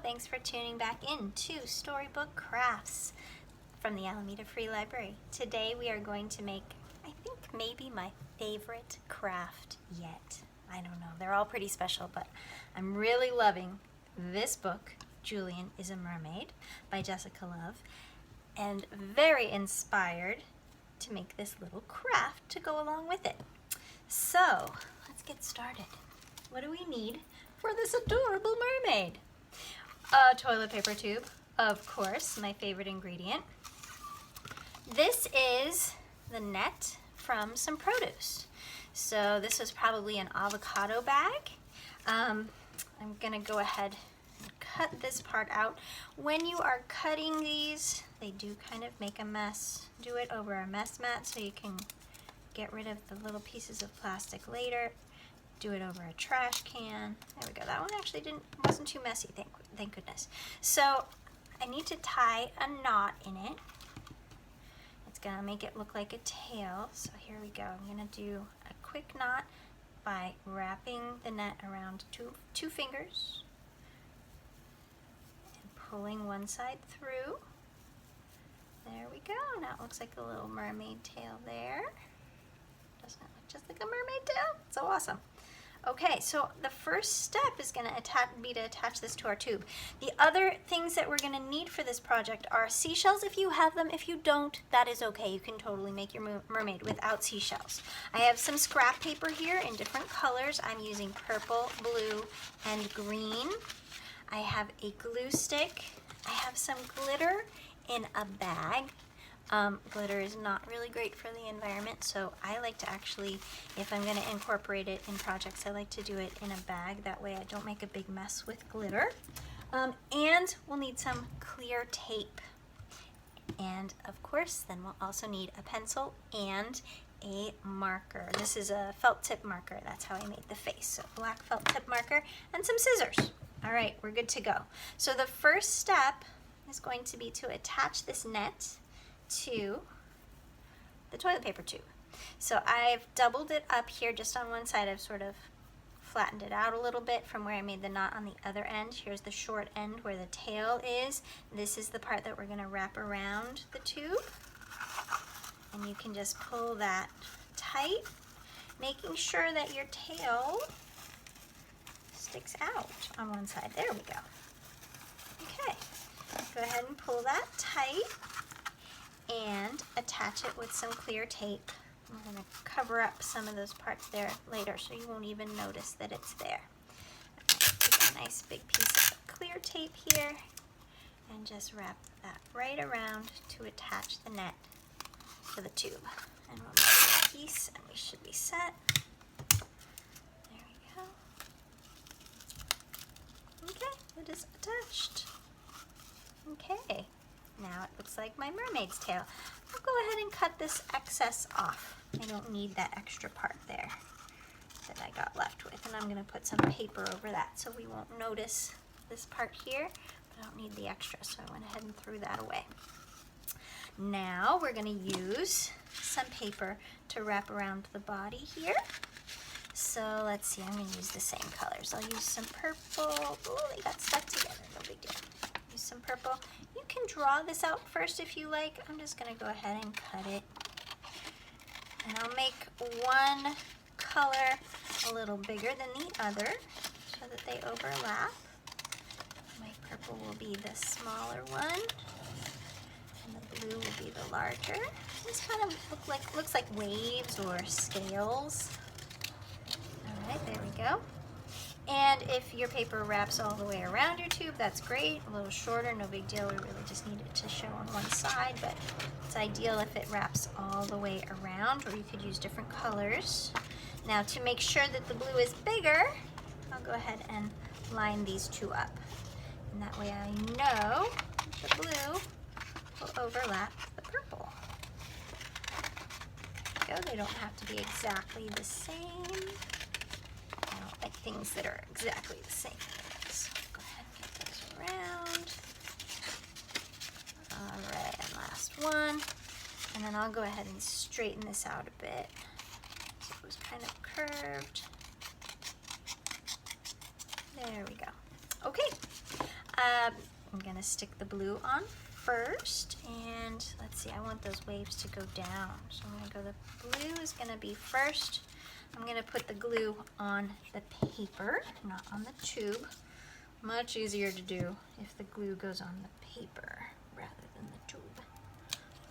thanks for tuning back in to Storybook Crafts from the Alameda Free Library. Today we are going to make, I think, maybe my favorite craft yet. I don't know, they're all pretty special, but I'm really loving this book, Julian is a Mermaid by Jessica Love, and very inspired to make this little craft to go along with it. So let's get started. What do we need for this adorable mermaid? A toilet paper tube, of course, my favorite ingredient. This is the net from some produce. So this is probably an avocado bag. I'm gonna go ahead and cut this part out. When you are cutting these, they do kind of make a mess. Do it over a mess mat so you can get rid of the little pieces of plastic later. Do it over a trash can. There we go. That one actually wasn't too messy, thank goodness. So I need to tie a knot in it. It's gonna make it look like a tail. So here we go. I'm gonna do a quick knot by wrapping the net around two fingers and pulling one side through. There we go. Now it looks like a little mermaid tail there. Doesn't it look just like a mermaid tail? So awesome. Okay, so the first step is going to be to attach this to our tube. The other things that we're going to need for this project are seashells if you have them. If you don't, that is okay. You can totally make your mermaid without seashells. I have some scrap paper here in different colors. I'm using purple, blue, and green. I have a glue stick. I have some glitter in a bag. Glitter is not really great for the environment, so I like to actually, if I'm going to incorporate it in projects, I like to do it in a bag. That way I don't make a big mess with glitter. And we'll need some clear tape. And of course, then we'll also need a pencil and a marker. This is a felt tip marker. That's how I made the face. So black felt tip marker and some scissors. All right, we're good to go. So the first step is going to be to attach this net to the toilet paper tube. So I've doubled it up here just on one side. I've sort of flattened it out a little bit from where I made the knot on the other end. Here's the short end where the tail is. This is the part that we're going to wrap around the tube. And you can just pull that tight, making sure that your tail sticks out on one side. There we go. Okay, go ahead and pull that tight and attach it with some clear tape. I'm going to cover up some of those parts there later so you won't even notice that it's there. Take a nice big piece of clear tape here and just wrap that right around to attach the net to the tube. And we'll make a piece and we should be set. There we go. Okay, it is attached. Okay. Now it looks like my mermaid's tail. I'll go ahead and cut this excess off. I don't need that extra part there that I got left with. And I'm going to put some paper over that so we won't notice this part here. But I don't need the extra, so I went ahead and threw that away. Now we're going to use some paper to wrap around the body here. So let's see, I'm going to use the same colors. I'll use some purple. Oh, they got stuck together. No big deal. Use some purple. You can draw this out first if you like. I'm just going to go ahead and cut it. And I'll make one color a little bigger than the other so that they overlap. My purple will be the smaller one and the blue will be the larger. This kind of looks like waves or scales. All right, there we go. And if your paper wraps all the way around your tube, that's great. A little shorter, no big deal. We really just need it to show on one side, but it's ideal if it wraps all the way around, or you could use different colors. Now, to make sure that the blue is bigger, I'll go ahead and line these two up. And that way I know the blue will overlap the purple. There we go. They don't have to be exactly the same. I don't like things that are exactly the same. So go ahead and get those around. All right, and last one. And then I'll go ahead and straighten this out a bit. So it was kind of curved. There we go. Okay. I'm gonna stick the blue on first, and let's see, I want those waves to go down. So I'm gonna go, the blue is gonna be first. I'm gonna put the glue on the paper, not on the tube. Much easier to do if the glue goes on the paper rather than the tube.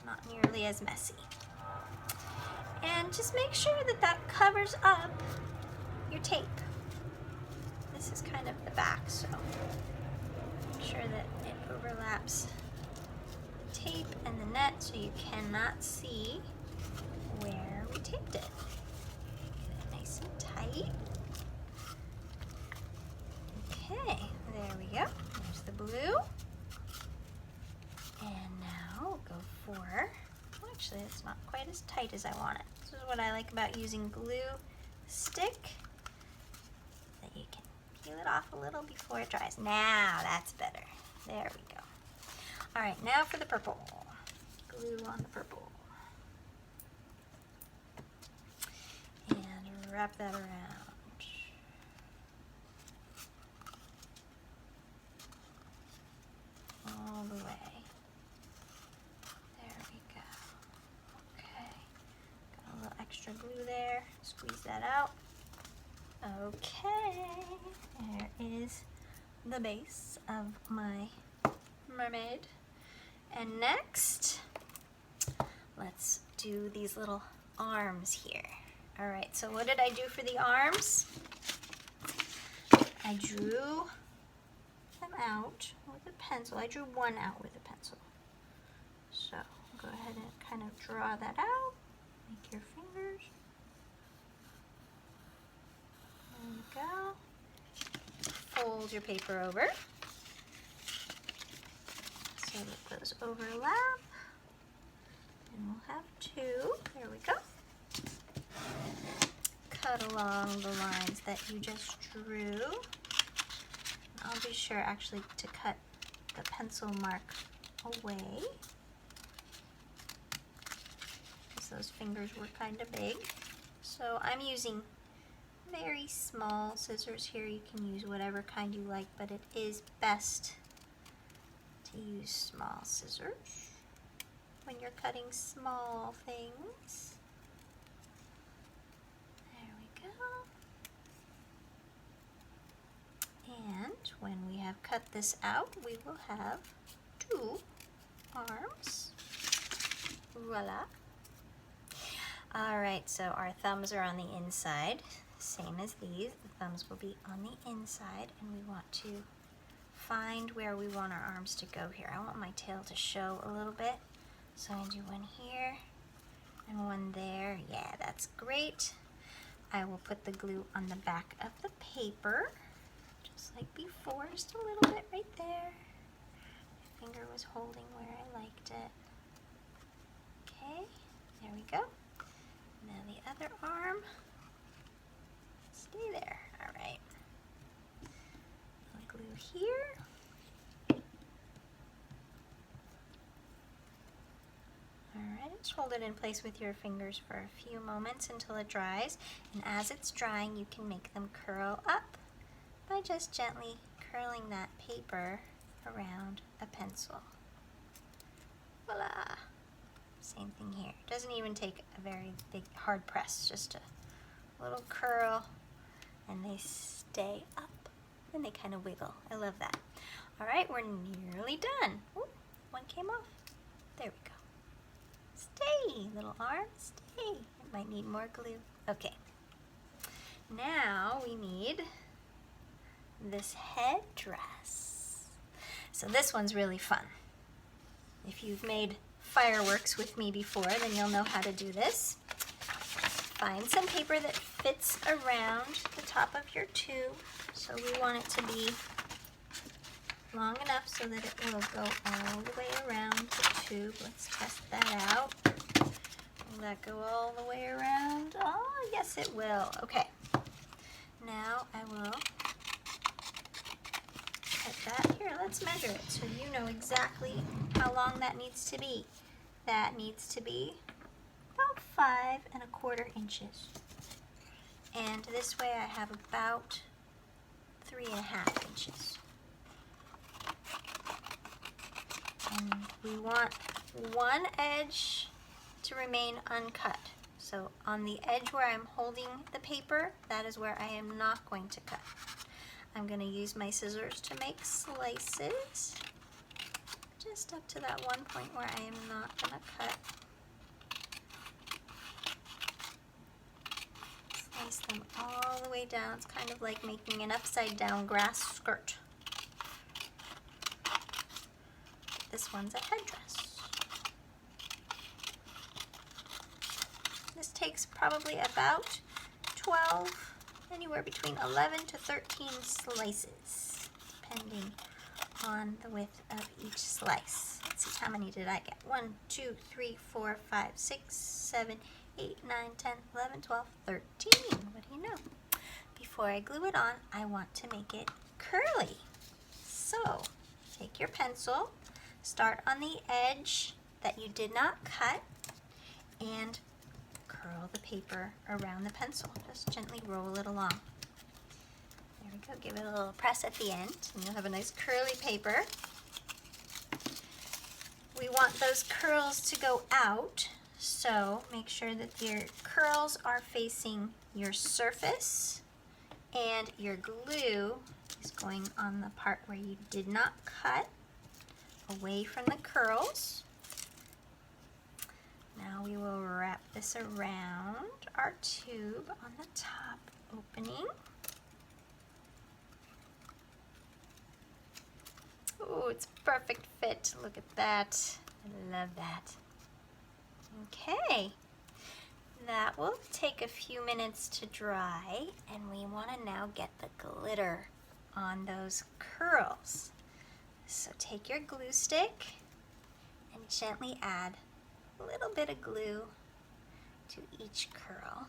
Not nearly as messy. And just make sure that that covers up your tape. This is kind of the back, so make sure that it overlaps the tape and the net so you cannot see where we taped it. Get it nice and tight. Okay, there we go. There's the blue. And now we'll go for, well, actually it's not quite as tight as I want it. This is what I like about using glue stick, that you can peel it off a little before it dries. Now that's better. There we go. All right, now for the purple. Glue on the purple. And wrap that around. All the way. There we go. Okay. Got a little extra glue there. Squeeze that out. Okay. There is the base of my mermaid. And next, let's do these little arms here. All right, so what did I do for the arms? I drew them out with a pencil. I drew one out with a pencil. So go ahead and kind of draw that out. Make your fingers. There you go. Fold your paper over so that those overlap. And we'll have two. There we go. Cut along the lines that you just drew. I'll be sure actually to cut the pencil mark away, because those fingers were kind of big. So I'm using very small scissors here. You can use whatever kind you like, but it is best to use small scissors when you're cutting small things. There we go. And when we have cut this out, we will have two arms. Voila. All right, so our thumbs are on the inside, same as these. The thumbs will be on the inside, and we want to find where we want our arms to go here. I want my tail to show a little bit, so I do one here and one there. Yeah, that's great. I will put the glue on the back of the paper, just like before, just a little bit right there. My finger was holding where I liked it. Okay, there we go. Now the other arm, stay there. All right. I'll glue here. All right, just hold it in place with your fingers for a few moments until it dries. And as it's drying, you can make them curl up by just gently curling that paper around a pencil. Voila! Same thing here. Doesn't even take a very big hard press, just a little curl, and they stay up and they kind of wiggle. I love that. All right, we're nearly done. Ooh, one came off. There we go. Stay, little arm, stay. It might need more glue. Okay. Now we need this headdress. So this one's really fun. If you've made fireworks with me before, then you'll know how to do this. Find some paper that fits around the top of your tube. So we want it to be long enough so that it will go all the way around the tube. Let's test that out. Will that go all the way around? Oh, yes it will. Okay. Now I will cut that. Here, let's measure it so you know exactly how long that needs to be. That needs to be about 5 1/4 inches. And this way I have about 3 1/2 inches. we want one edge to remain uncut. So on the edge where I'm holding the paper, that is where I am not going to cut. I'm going to use my scissors to make slices, just up to that one point where I am not going to cut. Slice them all the way down. It's kind of like making an upside down grass skirt. This one's a headdress. This takes probably about 12, anywhere between 11 to 13 slices, depending on the width of each slice. Let's see, how many did I get? 1, 2, 3, 4, 5, 6, 7, 8, 9, 10, 11, 12, 13. What do you know? Before I glue it on, I want to make it curly. So, take your pencil, start on the edge that you did not cut, and curl the paper around the pencil. Just gently roll it along. There we go. Give it a little press at the end, and you'll have a nice curly paper. We want those curls to go out, so make sure that your curls are facing your surface, and your glue is going on the part where you did not cut, away from the curls. Now we will wrap this around our tube on the top opening. Oh, it's a perfect fit. Look at that. I love that. Okay. That will take a few minutes to dry, and we want to now get the glitter on those curls. So take your glue stick and gently add a little bit of glue to each curl.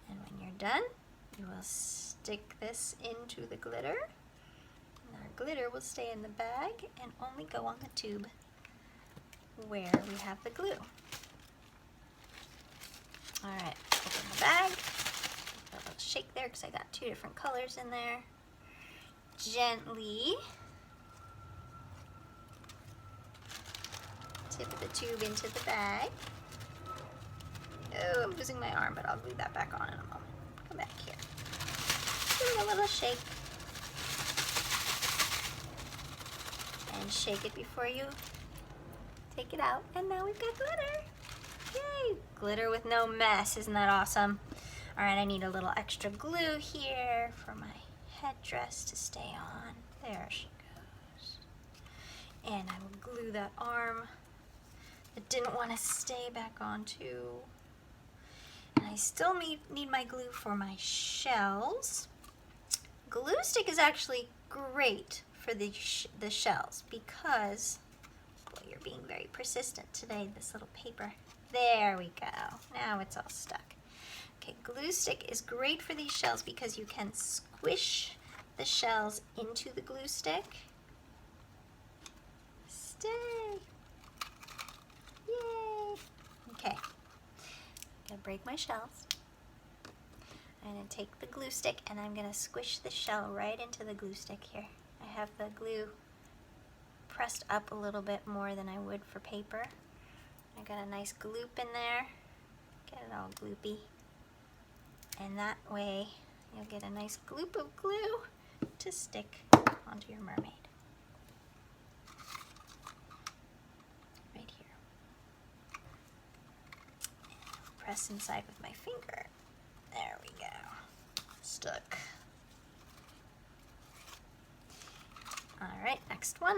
And when you're done, you will stick this into the glitter. And our glitter will stay in the bag and only go on the tube where we have the glue. All right, open the bag. A little shake there because I got 2 different colors in there. Gently tip the tube into the bag. Oh, I'm losing my arm, but I'll glue that back on in a moment. Come back here. Give it a little shake. And shake it before you take it out. And now we've got glitter. Yay! Glitter with no mess. Isn't that awesome? All right, I need a little extra glue here for my headdress to stay on. There she goes. And I will glue that arm that didn't want to stay back on too. And I still need my glue for my shells. Glue stick is actually great for the shells because, boy, you're being very persistent today, this little paper. There we go. Now it's all stuck. Okay, glue stick is great for these shells because you can squish the shells into the glue stick. Stay. Yay. Okay. I'm gonna break my shells. I'm gonna take the glue stick and I'm gonna squish the shell right into the glue stick here. I have the glue pressed up a little bit more than I would for paper. I got a nice gloop in there. Get it all gloopy. And that way you'll get a nice gloop of glue to stick onto your mermaid. Right here. And press inside with my finger. There we go. Stuck. All right, next one.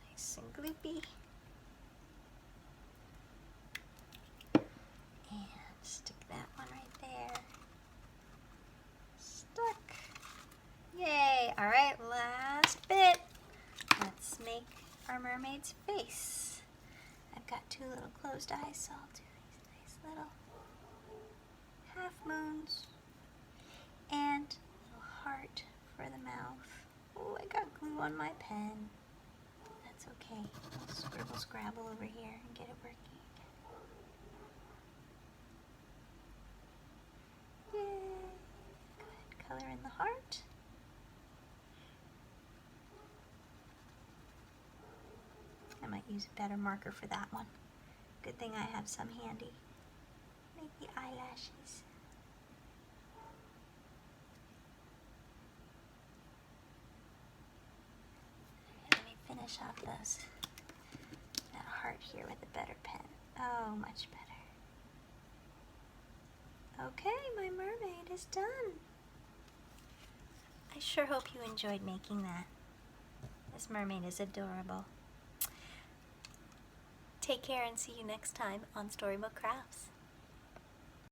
Nice and gloopy. And stick that one right there. Stuck. Yay! All right, last bit. Let's make our mermaid's face. I've got 2 little closed eyes, so I'll do these nice little half moons and a little heart for the mouth. Oh, I got glue on my pen. That's okay. I'll scribble scrabble over here and get it working. color in the heart. I might use a better marker for that one. Good thing I have some handy. Make the eyelashes. Let me finish off that heart here with a better pen. Oh, much better. Okay, my mermaid is done. I sure hope you enjoyed making that. This mermaid is adorable. Take care and see you next time on Storybook Crafts.